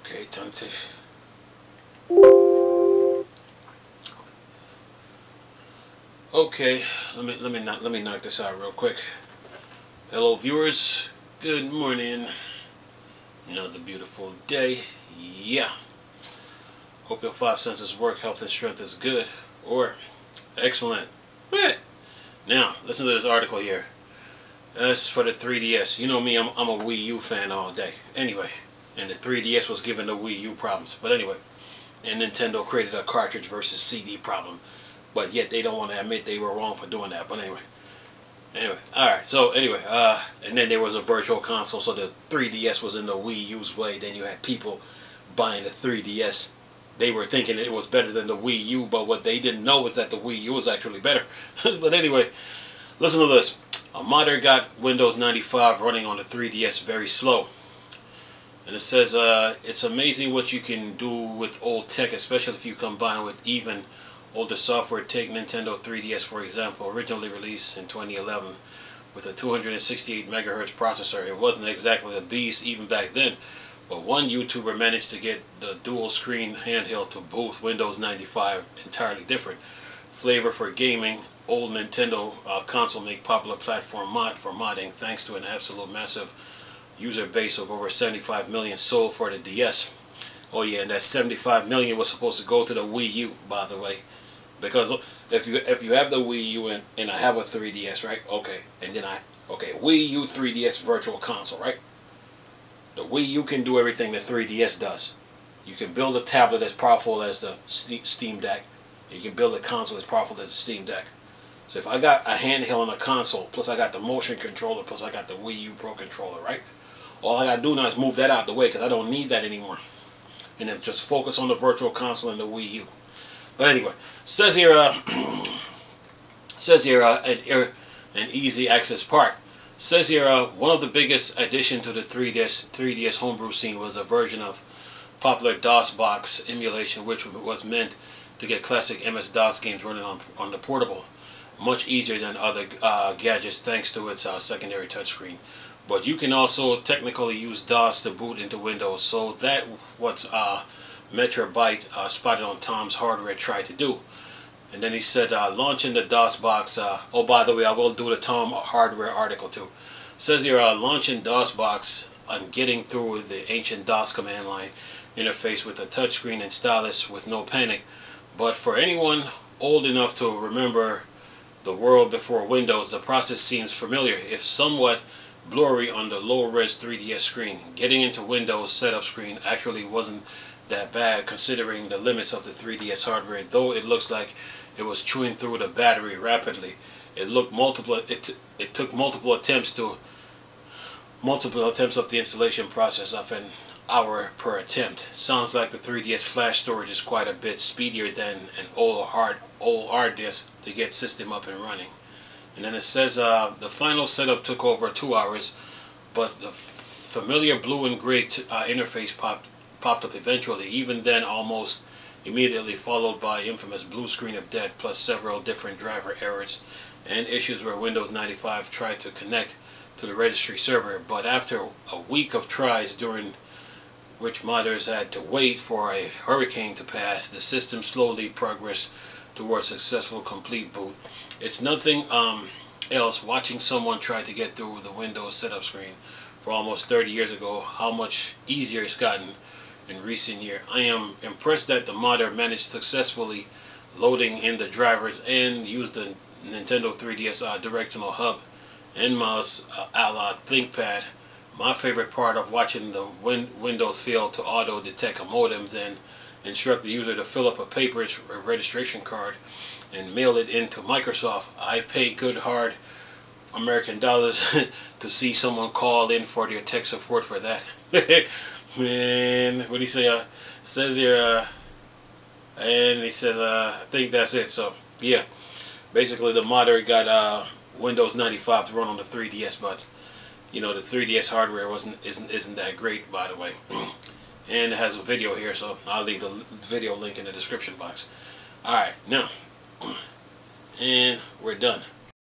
Okay, time to. Okay, let me knock this out real quick. Hello, viewers. Good morning. Another beautiful day. Yeah. Hope your five senses work. Health and strength is good or excellent. Now, listen to this article here. That's for the 3DS. You know me, I'm a Wii U fan all day. Anyway, and the 3DS was given the Wii U problems. But anyway, and Nintendo created a cartridge versus CD problem. But yet they don't want to admit they were wrong for doing that. But anyway, alright. So anyway, and then there was a virtual console. So the 3DS was in the Wii U's way. Then you had people buying the 3DS. They were thinking it was better than the Wii U, but what they didn't know was that the Wii U was actually better. But anyway, listen to this. A modder got Windows 95 running on the 3DS very slow. And it says, it's amazing what you can do with old tech, especially if you combine with even older software. Take Nintendo 3DS, for example, originally released in 2011 with a 268 megahertz processor. It wasn't exactly a beast even back then. But one YouTuber managed to get the dual screen handheld to boot Windows 95 entirely different. Flavor for gaming, old Nintendo console make popular platform for modding thanks to an absolute massive user base of over 75 million sold for the DS. Oh yeah, and that 75 million was supposed to go to the Wii U, by the way. Because if you have the Wii U and I have a 3DS, right? Okay, and then Wii U 3DS virtual console, right? The Wii U can do everything the 3DS does. You can build a tablet as powerful as the Steam Deck. You can build a console as powerful as the Steam Deck. So if I got a handheld and a console, plus I got the motion controller, plus I got the Wii U Pro controller, right? All I got to do now is move that out the way because I don't need that anymore. And then just focus on the virtual console and the Wii U. But anyway, says here an easy access part. Says here, one of the biggest addition to the 3DS homebrew scene was a version of popular DOSBox emulation, which was meant to get classic MS-DOS games running on the portable, much easier than other gadgets thanks to its secondary touchscreen. But you can also technically use DOS to boot into Windows, so that what Metrobyte spotted on Tom's Hardware tried to do. And then he said, launching the DOSBox, oh, by the way, I will do the Tom Hardware article too. Says here, launching DOSBox and getting through the ancient DOS command line interface with a touchscreen and stylus with no panic. But for anyone old enough to remember the world before Windows, the process seems familiar, if somewhat blurry on the low-res 3DS screen. Getting into Windows setup screen actually wasn't that bad considering the limits of the 3DS hardware, though it looks like it was chewing through the battery rapidly. It took multiple attempts of the installation process of an hour per attempt. Sounds like the 3DS flash storage is quite a bit speedier than an old hard disk to get system up and running. And then it says the final setup took over 2 hours, but the familiar blue and gray interface popped up eventually, even then almost immediately followed by infamous blue screen of death plus several different driver errors and issues where Windows 95 tried to connect to the registry server. But after a week of tries during which modders had to wait for a hurricane to pass, the system slowly progressed towards successful complete boot. It's nothing else watching someone try to get through the Windows setup screen for almost 30 years ago, how much easier it's gotten in recent years. I am impressed that the modder managed successfully loading in the drivers and used the Nintendo 3DS directional hub and mouse a la ThinkPad. My favorite part of watching the Windows fail to auto detect a modem, then instruct the user to fill up a paper registration card and mail it into Microsoft. I pay good hard American dollars to see someone call in for their tech support for that. Man, what do you say? Says here, and he says, I think that's it. So yeah, basically the modder got Windows 95 to run on the 3DS, but you know the 3DS hardware isn't that great, by the way. And it has a video here, so I'll leave the video link in the description box. All right, now, and we're done.